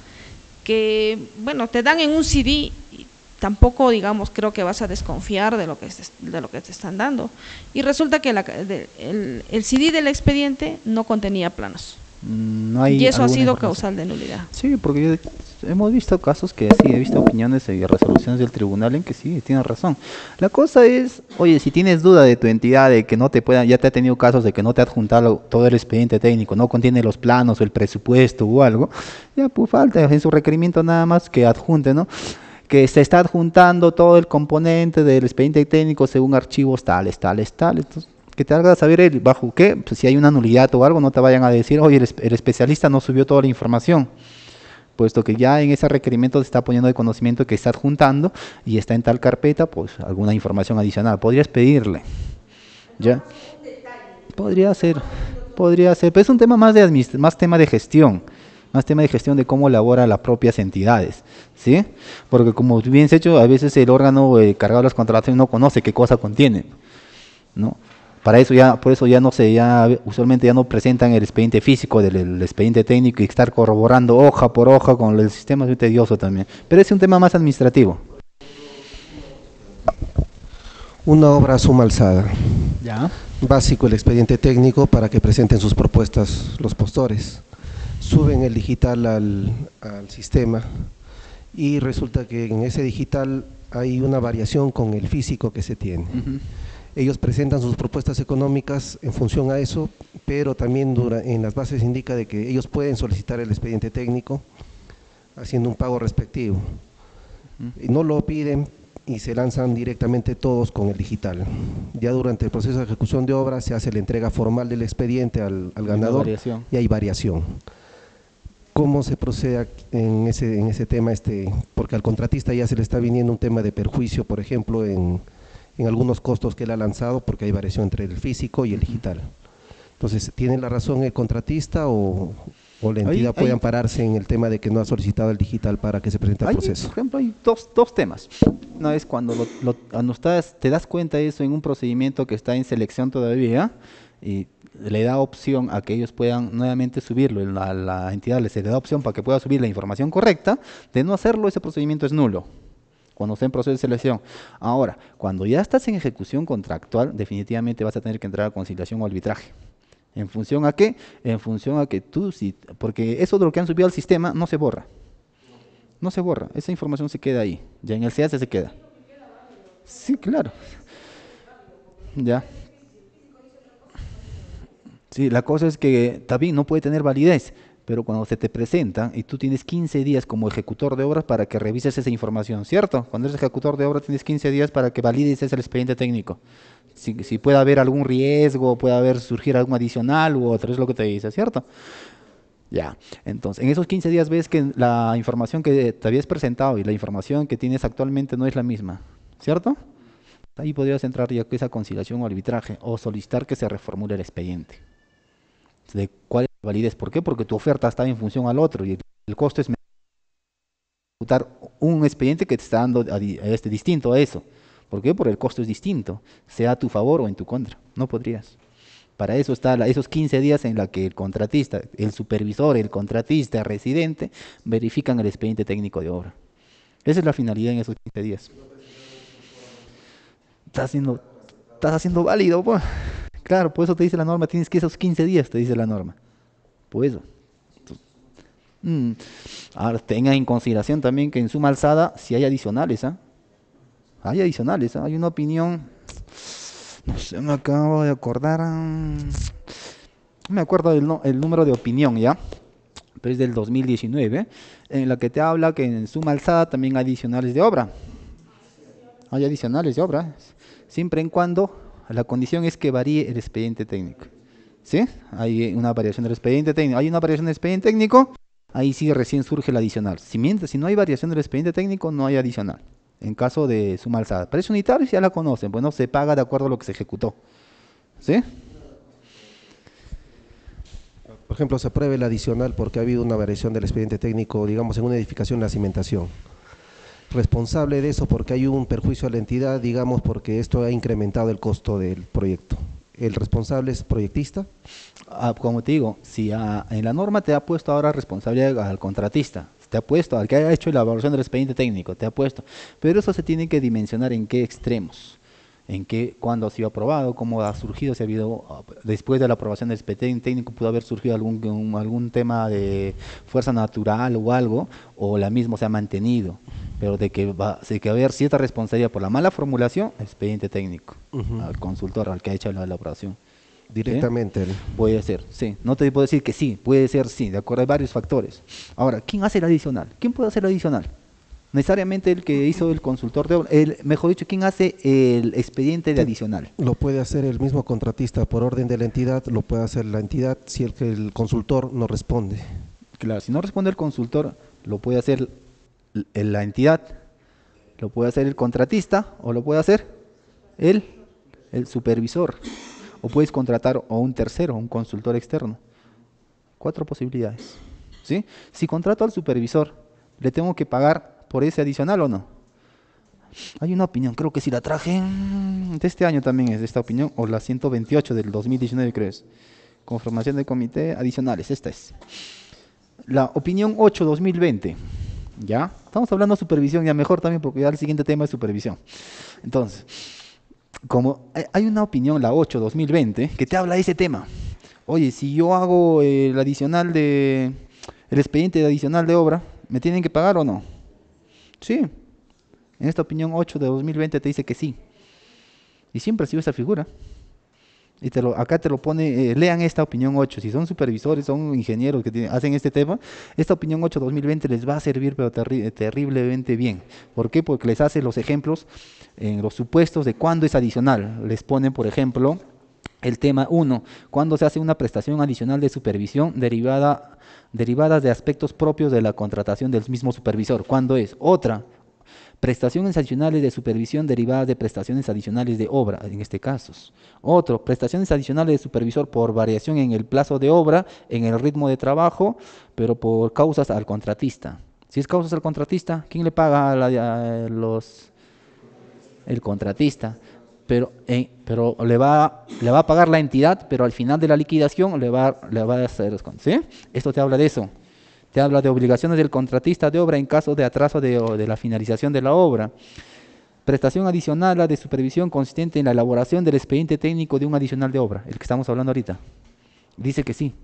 que, bueno, te dan en un CD y tampoco, digamos, creo que vas a desconfiar de lo que te están dando. Y resulta que el CD del expediente no contenía planos. No hay, y eso ha sido causal de nulidad. Sí, porque hemos visto casos que sí, he visto opiniones y resoluciones del tribunal en que sí, tienes razón. La cosa es, oye, si tienes duda de tu entidad, de que no te puedan, ya te ha tenido casos de que no te ha adjuntado todo el expediente técnico, no contiene los planos o el presupuesto o algo, ya pues falta en su requerimiento nada más que adjunte, ¿no? Que se está adjuntando todo el componente del expediente técnico según archivos tales. Entonces, que te haga saber bajo qué, pues si hay una nulidad o algo, no te vayan a decir, oye, el especialista no subió toda la información, puesto que ya en ese requerimiento se está poniendo de conocimiento que está adjuntando y está en tal carpeta, pues alguna información adicional. Podrías pedirle, ¿ya? Podría ser, pero es un tema más tema de gestión. Más tema de gestión de cómo elabora las propias entidades, ¿sí? Porque como bien se ha hecho, a veces el órgano cargado de las contrataciones no conoce qué cosa contiene, ¿no? Por eso usualmente ya no presentan el expediente físico del expediente técnico y estar corroborando hoja por hoja con el sistema es muy tedioso también. Pero es un tema más administrativo. Una obra a suma alzada. Ya. Básico el expediente técnico para que presenten sus propuestas los postores. Suben el digital al sistema y resulta que en ese digital hay una variación con el físico que se tiene. Ellos presentan sus propuestas económicas en función a eso, pero también en las bases indica de que ellos pueden solicitar el expediente técnico haciendo un pago respectivo. Y no lo piden y se lanzan directamente todos con el digital. Ya durante el proceso de ejecución de obra se hace la entrega formal del expediente al ganador y hay variación. ¿Cómo se procede en ese tema? Porque al contratista ya se le está viniendo un tema de perjuicio, por ejemplo, en algunos costos que él ha lanzado, porque hay variación entre el físico y el digital. Entonces, ¿tiene la razón el contratista o la entidad puede ampararse en el tema de que no ha solicitado el digital para que se presente el proceso? Por ejemplo, hay dos temas. Una vez cuando te das cuenta de eso en un procedimiento que está en selección todavía, y le da opción a que ellos puedan nuevamente subirlo, la entidad se le da opción para que pueda subir la información correcta. De no hacerlo, ese procedimiento es nulo cuando está en proceso de selección. Ahora, cuando ya estás en ejecución contractual, definitivamente vas a tener que entrar a conciliación o arbitraje. ¿En función a qué? En función a que tú, porque eso de lo que han subido al sistema no se borra. No se borra, esa información se queda ahí. Ya en el CAS se queda. Sí, claro. Ya. Sí, la cosa es que también no puede tener validez, pero cuando se te presenta y tú tienes 15 días como ejecutor de obras para que revises esa información, ¿cierto? Cuando eres ejecutor de obras tienes 15 días para que valides ese expediente técnico. Si puede haber algún riesgo, surgir algún adicional u otro, es lo que te dice, ¿cierto? Ya, entonces, en esos 15 días ves que la información que te habías presentado y la información que tienes actualmente no es la misma, ¿cierto? Ahí podrías entrar ya con esa conciliación o arbitraje o solicitar que se reformule el expediente. ¿De cuál es la validez? ¿Por qué? Porque tu oferta está en función al otro y el costo es ejecutar un expediente que te está dando distinto a eso. ¿Por qué? Porque el costo es distinto, sea a tu favor o en tu contra. No podrías. Para eso están esos 15 días en la que el contratista, el supervisor, el contratista, el residente, verifican el expediente técnico de obra. Esa es la finalidad en esos 15 días. Estás haciendo válido, pues. Claro, por eso te dice la norma, tienes que esos 15 días, te dice la norma. Por eso. Ahora, tengan en consideración también que en suma alzada, si hay adicionales, hay adicionales, hay una opinión, no sé, me acabo de acordar, no me acuerdo el número de opinión, ¿ya? Pero es del 2019, en la que te habla que en suma alzada también hay adicionales de obra. Hay adicionales de obra, siempre en cuando la condición es que varíe el expediente técnico. ¿Sí? Hay una variación del expediente técnico. Hay una variación del expediente técnico, ahí sí recién surge el adicional. Si no hay variación del expediente técnico, no hay adicional. En caso de suma alzada. Precios unitarios ya la conocen, bueno, se paga de acuerdo a lo que se ejecutó. ¿Sí? Por ejemplo, se apruebe el adicional porque ha habido una variación del expediente técnico, digamos, en una edificación, la cimentación. Responsable de eso porque hay un perjuicio a la entidad, digamos, porque esto ha incrementado el costo del proyecto. ¿El responsable es proyectista? Como te digo, si en la norma te ha puesto ahora responsable al contratista, te ha puesto al que haya hecho la evaluación del expediente técnico, te ha puesto, pero eso se tiene que dimensionar en qué extremos, cuándo ha sido aprobado, cómo ha surgido, si ha habido, después de la aprobación del expediente técnico pudo haber surgido algún tema de fuerza natural o algo, o la misma se ha mantenido, pero de que va a haber cierta responsabilidad por la mala formulación, expediente técnico, al consultor, al que ha hecho la elaboración. Directamente. ¿Sí? Puede ser, sí. No te puedo decir que sí, puede ser sí, de acuerdo, hay varios factores. Ahora, ¿quién hace el adicional? ¿Quién puede hacer el adicional? Necesariamente el que hizo el consultor de obra, mejor dicho, ¿quién hace el expediente de adicional? Lo puede hacer el mismo contratista por orden de la entidad, lo puede hacer la entidad si el consultor no responde. Claro, si no responde el consultor, lo puede hacer la entidad, lo puede hacer el contratista o lo puede hacer el supervisor. O puedes contratar a un tercero, un consultor externo. 4 posibilidades. ¿Sí? Si contrato al supervisor, ¿le tengo que pagar por ese adicional o no? Hay una opinión, creo que si la traje de este año también es esta opinión, o la 128 del 2019 creo es. Conformación de comité adicionales, esta es. La opinión 8-2020. ¿Ya? Estamos hablando de supervisión, ya mejor también porque ya el siguiente tema es supervisión. Entonces, como hay una opinión, la 8-2020, que te habla de ese tema. Oye, si yo hago el expediente adicional de obra, ¿me tienen que pagar o no? Sí. En esta opinión 8 de 2020 te dice que sí. Y siempre ha sido esa figura. Y acá te lo pone, lean esta opinión 8, si son supervisores, son ingenieros que hacen este tema, esta opinión 8 2020 les va a servir pero terriblemente bien. ¿Por qué? Porque les hace los ejemplos en los supuestos de cuándo es adicional. Les ponen, por ejemplo, el tema 1, cuando se hace una prestación adicional de supervisión derivadas de aspectos propios de la contratación del mismo supervisor. ¿Cuándo es? Otra, prestaciones adicionales de supervisión derivadas de prestaciones adicionales de obra, en este caso. Otro, prestaciones adicionales de supervisor por variación en el plazo de obra, en el ritmo de trabajo, pero por causas al contratista. Si es causas al contratista, ¿quién le paga el contratista? Pero le va a pagar la entidad, pero al final de la liquidación le va a hacer descuento. ¿Sí? Esto te habla de eso. Te habla de obligaciones del contratista de obra en caso de atraso de la finalización de la obra. Prestación adicional de supervisión consistente en la elaboración del expediente técnico de un adicional de obra, el que estamos hablando ahorita. Dice que sí.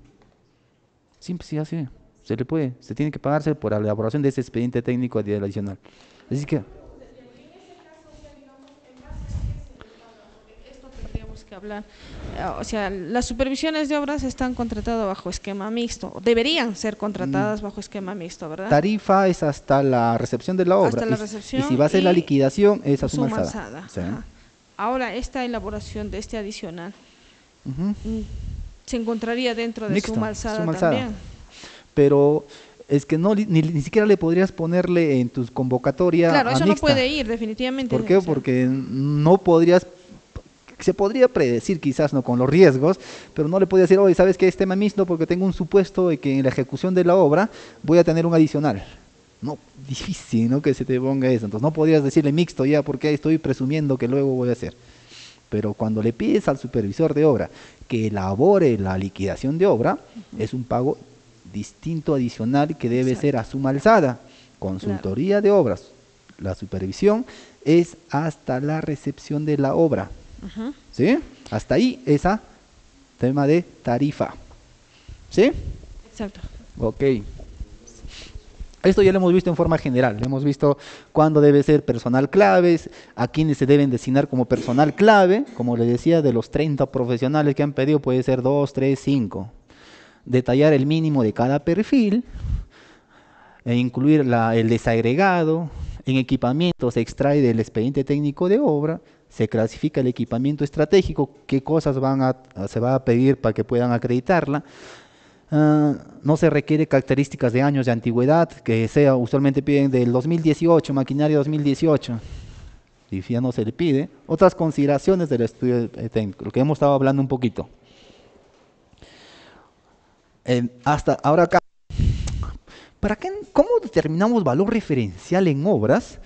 Sí, así. Se tiene que pagarse por la elaboración de ese expediente técnico adicional. Así que que hablar. O sea, las supervisiones de obras están contratadas bajo esquema mixto, o deberían ser contratadas bajo esquema mixto, ¿verdad? Tarifa es hasta la recepción de la obra. Hasta la recepción. Y si va a ser la liquidación, es a suma alzada. alzada. Sí. Ahora, esta elaboración de este adicional se encontraría dentro de Mixto, suma alzada suma alzada. también. Pero es que ni siquiera le podrías ponerle en tus convocatoria. Claro, eso mixta. no puede ir, definitivamente. ¿Por qué? Porque no podrías. Se podría predecir quizás no con los riesgos, pero no le podía decir, oye, ¿sabes qué es tema mixto? Porque tengo un supuesto de que en la ejecución de la obra voy a tener un adicional. No, difícil, ¿no? Que se te ponga eso. Entonces no podrías decirle mixto ya porque estoy presumiendo que luego voy a hacer. Pero cuando le pides al supervisor de obra que elabore la liquidación de obra, es un pago distinto, adicional, que debe ser a suma alzada. Consultoría de obras. La supervisión es hasta la recepción de la obra. ¿Sí? Hasta ahí esa tema de tarifa. ¿Sí? Exacto. Ok. Esto ya lo hemos visto en forma general. Hemos visto cuándo debe ser personal claves, a quienes se deben designar como personal clave. Como les decía, de los 30 profesionales que han pedido, puede ser 2, 3, 5. Detallar el mínimo de cada perfil, e incluir el desagregado. En equipamiento se extrae del expediente técnico de obra. Se clasifica el equipamiento estratégico, qué cosas se va a pedir para que puedan acreditarla. No se requiere características de años de antigüedad, que usualmente piden del 2018, maquinaria 2018, y ya no se le pide. Otras consideraciones del estudio técnico, lo que hemos estado hablando un poquito. Hasta ahora acá, ¿cómo determinamos valor referencial en obras?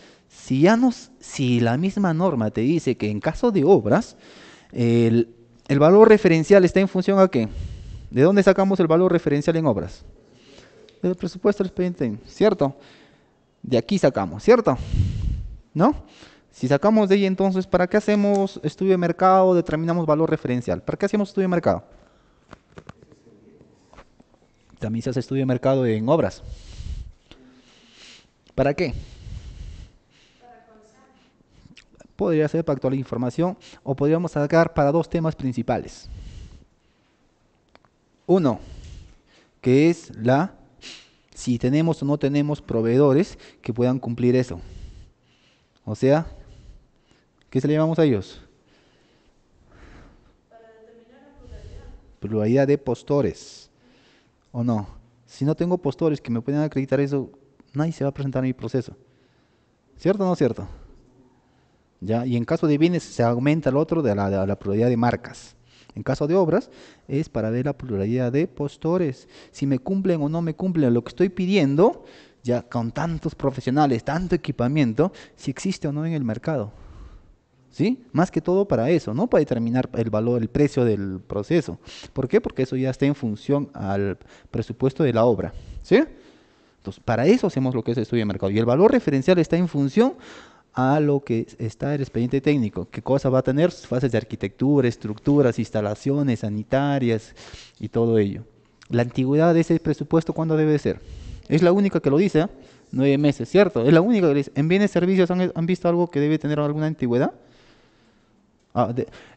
Si la misma norma te dice que en caso de obras, el valor referencial está en función a qué. ¿De dónde sacamos el valor referencial en obras? Del presupuesto del expediente, ¿cierto? De aquí sacamos, ¿cierto? ¿No? Si sacamos de ahí, entonces, ¿para qué hacemos estudio de mercado? Determinamos valor referencial. ¿Para qué hacemos estudio de mercado? También se hace estudio de mercado en obras. ¿Para qué? Podría ser para actualizar información, o podríamos sacar para dos temas principales. Uno, que es si tenemos o no tenemos proveedores que puedan cumplir eso. O sea, ¿qué se le llamamos a ellos? Para determinar la pluralidad de postores. ¿O no? Si no tengo postores que me puedan acreditar eso, nadie se va a presentar en mi proceso. ¿Cierto o no cierto? ¿Ya? Y en caso de bienes se aumenta el otro de la pluralidad de marcas. En caso de obras es para ver la pluralidad de postores. Si me cumplen o no me cumplen lo que estoy pidiendo, ya con tantos profesionales, tanto equipamiento, si existe o no en el mercado. ¿Sí? Más que todo para eso, no para determinar el valor, el precio del proceso. ¿Por qué? Porque eso ya está en función al presupuesto de la obra. ¿Sí? Entonces, para eso hacemos lo que es el estudio de mercado. Y el valor referencial está en función a lo que está el expediente técnico. ¿Qué cosa va a tener? Fases de arquitectura, estructuras, instalaciones sanitarias y todo ello. La antigüedad de ese presupuesto, ¿cuándo debe ser? Es la única que lo dice, 9 meses, ¿cierto? Es la única que lo dice. ¿En bienes y servicios han visto algo que debe tener alguna antigüedad?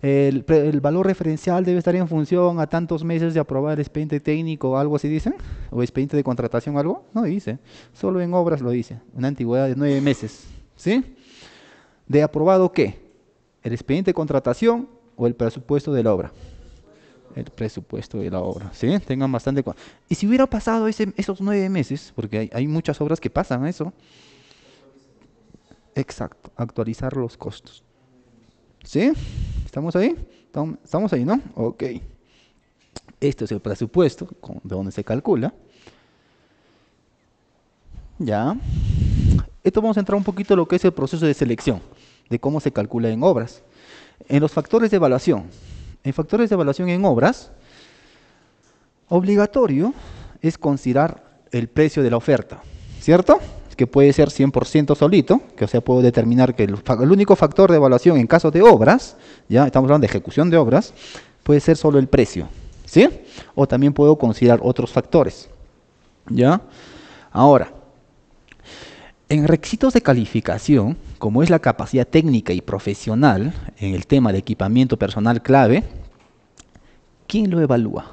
El valor referencial debe estar en función a tantos meses de aprobar el expediente técnico o algo así dice, o expediente de contratación o algo, no dice, solo en obras lo dice, una antigüedad de 9 meses, ¿sí? ¿De aprobado qué? ¿El expediente de contratación o el presupuesto de la obra? El presupuesto de la obra, ¿sí? Tengan bastante... Y si hubiera pasado esos 9 meses, porque hay muchas obras que pasan eso, exacto, actualizar los costos. ¿Sí? ¿Estamos ahí? Estamos ahí, ¿no? Ok. Este es el presupuesto, de donde se calcula. Ya. Esto vamos a entrar un poquito en lo que es el proceso de selección, de cómo se calcula en obras. En los factores de evaluación. En factores de evaluación en obras, obligatorio es considerar el precio de la oferta, ¿cierto? Que puede ser 100% solito, que o sea, puedo determinar que el único factor de evaluación en caso de obras, ya estamos hablando de ejecución de obras, puede ser solo el precio, ¿sí? O también puedo considerar otros factores, ¿ya? Ahora, en requisitos de calificación, como es la capacidad técnica y profesional en el tema de equipamiento personal clave, ¿quién lo evalúa?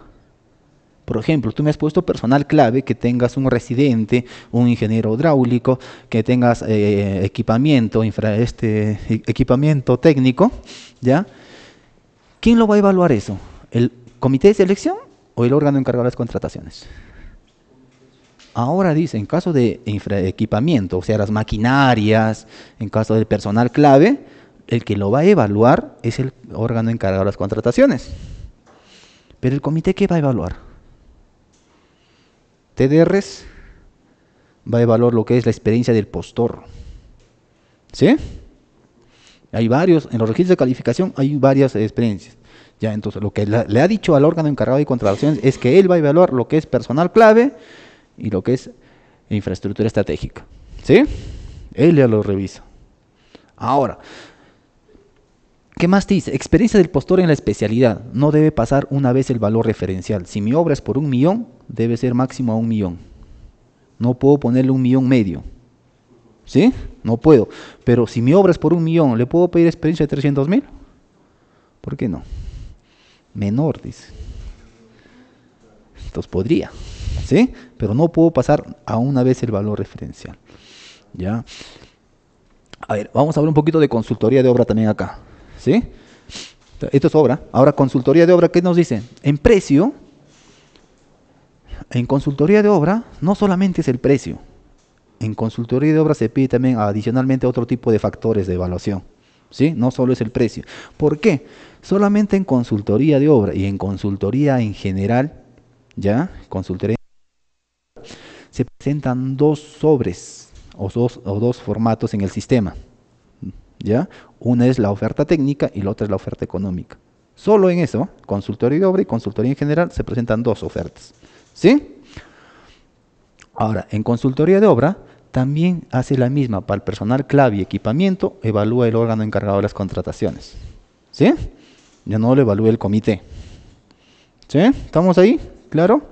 Por ejemplo, tú me has puesto personal clave, que tengas un residente, un ingeniero hidráulico, que tengas equipamiento técnico, ¿ya? ¿Quién lo va a evaluar eso? ¿El comité de selección o el órgano encargado de las contrataciones? Ahora dice, en caso de equipamiento, o sea, las maquinarias, en caso del personal clave, el que lo va a evaluar es el órgano encargado de las contrataciones. Pero el comité, ¿qué va a evaluar? TDRs va a evaluar lo que es la experiencia del postor. ¿Sí? Hay varios, en los registros de calificación hay varias experiencias. Ya, entonces lo que le ha dicho al órgano encargado de contrataciones es que él va a evaluar lo que es personal clave y lo que es infraestructura estratégica. ¿Sí? Él ya lo revisa. Ahora, ¿qué más dice? Experiencia del postor en la especialidad. No debe pasar una vez el valor referencial. Si mi obra es por 1 millón, debe ser máximo a 1 millón. No puedo ponerle 1,5 millones. ¿Sí? No puedo. Pero si mi obra es por 1 millón, ¿le puedo pedir experiencia de 300,000? ¿Por qué no? Menor, dice. Entonces podría. ¿Sí? Pero no puedo pasar a una vez el valor referencial. ¿Ya? A ver, vamos a hablar un poquito de consultoría de obra también acá. ¿Sí? Esto es obra. Ahora, consultoría de obra, ¿qué nos dice? En precio, en consultoría de obra, no solamente es el precio. En consultoría de obra se pide también adicionalmente otro tipo de factores de evaluación. ¿Sí? No solo es el precio. ¿Por qué? Solamente en consultoría de obra y en consultoría en general, ¿ya? Consultoría se presentan 2 sobres o dos formatos en el sistema. ¿Ya? Una es la oferta técnica y la otra es la oferta económica. Solo en eso, consultoría de obra y consultoría en general, se presentan 2 ofertas. ¿Sí? Ahora, en consultoría de obra, también hace la misma para el personal clave y equipamiento, evalúa el órgano encargado de las contrataciones. ¿Sí? Ya no lo evalúa el comité. ¿Sí? ¿Estamos ahí? ¿Claro?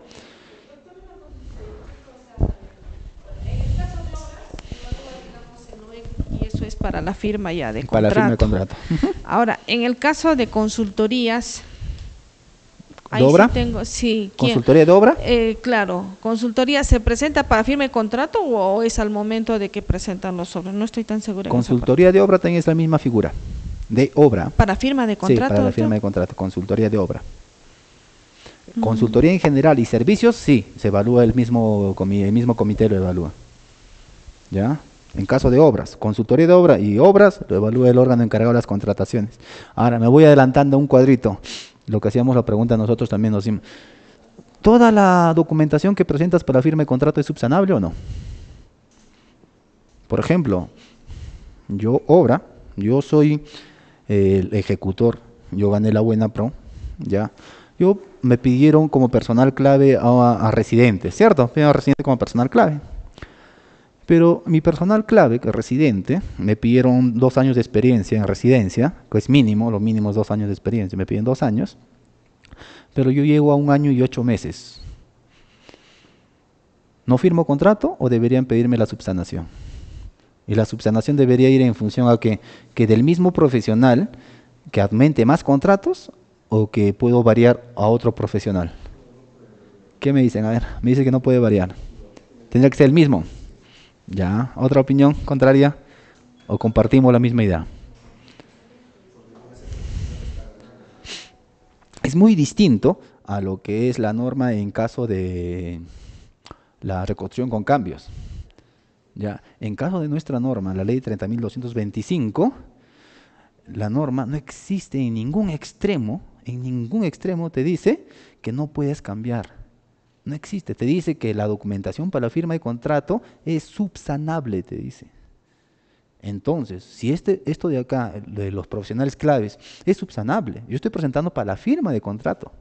Y eso es para la firma ya de Para la firma de contrato. contrato. Ahora, en el caso de consultorías, ahí ¿De obra? sí tengo, sí. ¿Consultoría de obra? Claro, consultoría, ¿se presenta para firma de contrato o es al momento de que presentan los sobres? No estoy tan segura. Consultoría de obra también es la misma figura. De obra. ¿Para firma de contrato? Sí, para la firma de contrato, consultoría de obra. Consultoría en general y servicios, sí, se evalúa el mismo comité lo evalúa. ¿Ya? En caso de obras, consultoría de obra y obras, lo evalúa el órgano encargado de las contrataciones. Ahora, me voy adelantando a un cuadrito. Lo que hacíamos la pregunta nosotros también nos decimos, ¿toda la documentación que presentas para la firma de contrato es subsanable o no? Por ejemplo, yo soy el ejecutor, yo gané la buena pro, ¿ya? Me pidieron como personal clave a residente, ¿cierto? Pidieron a residente como personal clave. Pero mi personal clave, que es residente, me pidieron 2 años de experiencia en residencia, que es mínimo, lo mínimo es 2 años de experiencia, me piden 2 años, pero yo llego a 1 año y 8 meses. ¿No firmo contrato o deberían pedirme la subsanación? Y la subsanación debería ir en función a que del mismo profesional que aumente más contratos o que puedo variar a otro profesional. ¿Qué me dicen? A ver, me dice que no puede variar. Tendría que ser el mismo. ¿Ya? ¿Otra opinión contraria? ¿O compartimos la misma idea? Es muy distinto a lo que es la norma en caso de la reconstrucción con cambios. ¿Ya? En caso de nuestra norma, la ley 30.225, la norma no existe en ningún extremo te dice que no puedes cambiar. No existe, te dice que la documentación para la firma de contrato es subsanable, te dice. Entonces, si esto de acá, de los profesionales claves, es subsanable, yo estoy presentando para la firma de contrato.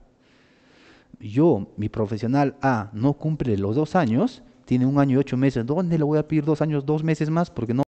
Mi profesional A no cumple los 2 años, tiene 1 año y 8 meses, ¿dónde le voy a pedir 2 años, 2 meses más? Porque no